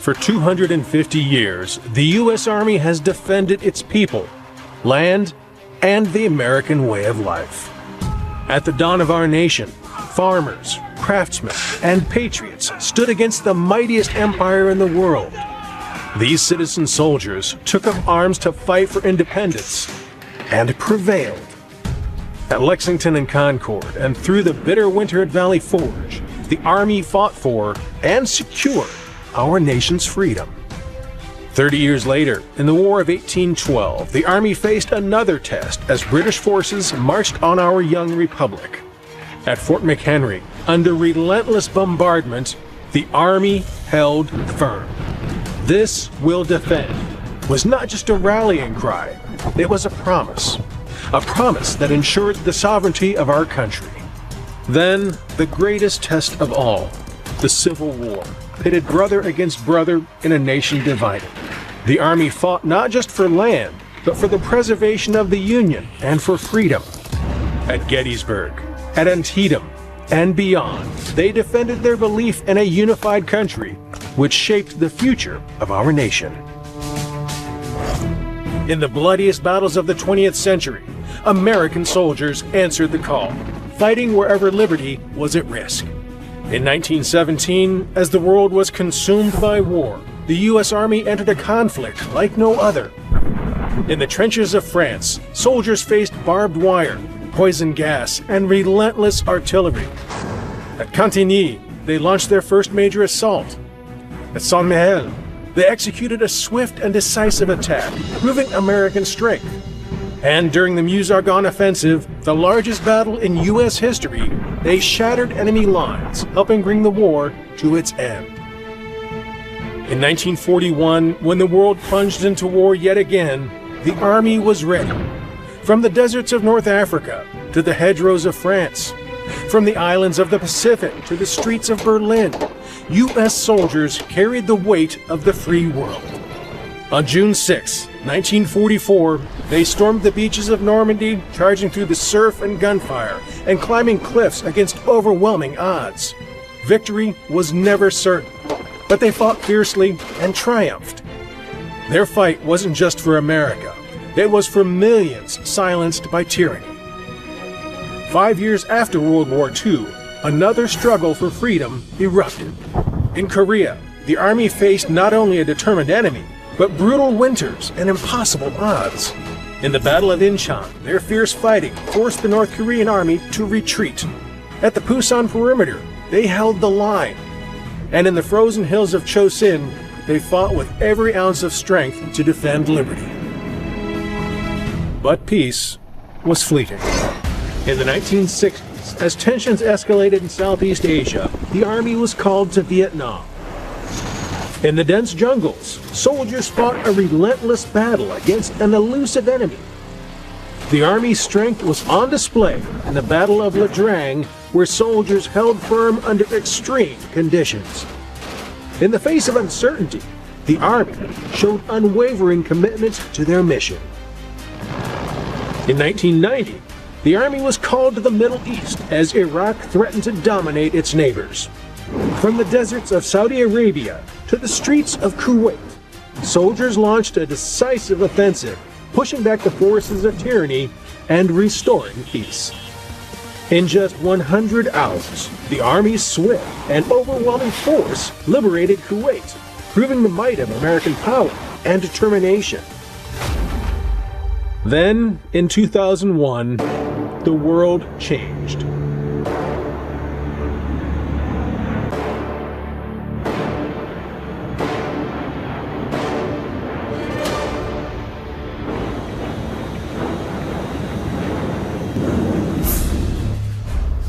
For 250 years, the U.S. Army has defended its people, land, and the American way of life. At the dawn of our nation, farmers, craftsmen, and patriots stood against the mightiest empire in the world. These citizen soldiers took up arms to fight for independence and prevailed. At Lexington and Concord and through the bitter winter at Valley Forge, the Army fought for and secured our nation's freedom. 30 years later, in the War of 1812, the Army faced another test as British forces marched on our young republic. At Fort McHenry, under relentless bombardment, the Army held firm. "This will defend" was not just a rallying cry, it was a promise that ensured the sovereignty of our country. Then, the greatest test of all, the Civil War, pitted brother against brother in a nation divided. The Army fought not just for land, but for the preservation of the Union and for freedom. At Gettysburg, at Antietam, and beyond, they defended their belief in a unified country, which shaped the future of our nation. In the bloodiest battles of the 20th century, American soldiers answered the call, fighting wherever liberty was at risk. In 1917, as the world was consumed by war, the U.S. Army entered a conflict like no other. In the trenches of France, soldiers faced barbed wire, poison gas, and relentless artillery. At Cantigny, they launched their first major assault. At Saint-Mihiel, they executed a swift and decisive attack, proving American strength. And during the Meuse-Argonne Offensive, the largest battle in U.S. history, they shattered enemy lines, helping bring the war to its end. In 1941, when the world plunged into war yet again, the Army was ready. From the deserts of North Africa to the hedgerows of France, from the islands of the Pacific to the streets of Berlin, U.S. soldiers carried the weight of the free world. On June 6, 1944, they stormed the beaches of Normandy, charging through the surf and gunfire, and climbing cliffs against overwhelming odds. Victory was never certain, but they fought fiercely and triumphed. Their fight wasn't just for America, it was for millions silenced by tyranny. 5 years after World War II, another struggle for freedom erupted. In Korea, the Army faced not only a determined enemy, but brutal winters and impossible odds. In the Battle of Incheon, their fierce fighting forced the North Korean Army to retreat. At the Pusan perimeter, they held the line. And in the frozen hills of Chosin, they fought with every ounce of strength to defend liberty. But peace was fleeting. In the 1960s, as tensions escalated in Southeast Asia, the Army was called to Vietnam. In the dense jungles, soldiers fought a relentless battle against an elusive enemy. The Army's strength was on display in the Battle of Le Drang, where soldiers held firm under extreme conditions. In the face of uncertainty, the Army showed unwavering commitment to their mission. In 1990, the Army was called to the Middle East as Iraq threatened to dominate its neighbors. From the deserts of Saudi Arabia to the streets of Kuwait, soldiers launched a decisive offensive, pushing back the forces of tyranny and restoring peace. In just 100 hours, the Army's swift and overwhelming force liberated Kuwait, proving the might of American power and determination. Then, in 2001, the world changed.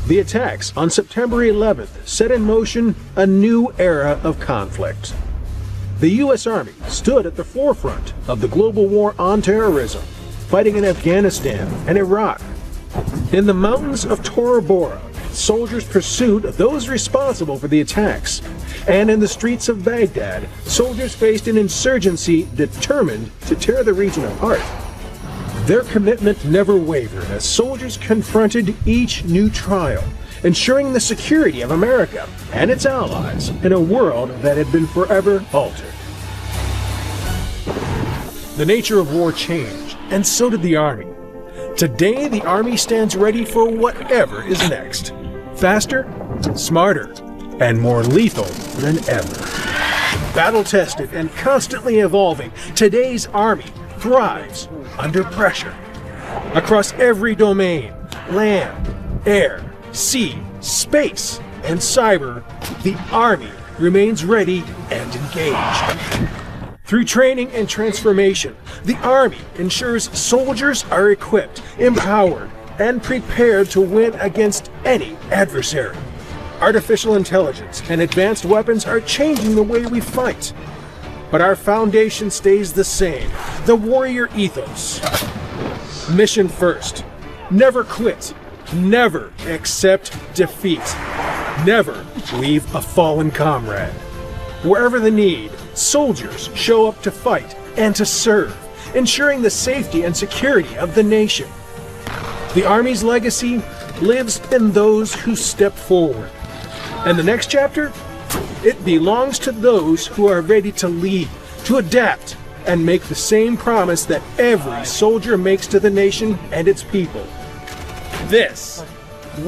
The attacks on September 11th set in motion a new era of conflict. The U.S. Army stood at the forefront of the global war on terrorism, fighting in Afghanistan and Iraq. In the mountains of Tora Bora, soldiers pursued those responsible for the attacks, and in the streets of Baghdad, soldiers faced an insurgency determined to tear the region apart. Their commitment never wavered as soldiers confronted each new trial ensuring the security of America and its allies in a world that had been forever altered. The nature of war changed, and so did the Army. Today, the Army stands ready for whatever is next. Faster, smarter, and more lethal than ever. Battle-tested and constantly evolving, today's Army thrives under pressure. Across every domain, land, air, sea, space, and cyber, the Army remains ready and engaged. Through training and transformation, the Army ensures soldiers are equipped, empowered, and prepared to win against any adversary. Artificial intelligence and advanced weapons are changing the way we fight. But our foundation stays the same, the Warrior Ethos. Mission first. Never quit. Never accept defeat. Never leave a fallen comrade. Wherever the need, soldiers show up to fight and to serve, ensuring the safety and security of the nation. The Army's legacy lives in those who step forward. And the next chapter? It belongs to those who are ready to lead, to adapt, and make the same promise that every soldier makes to the nation and its people. This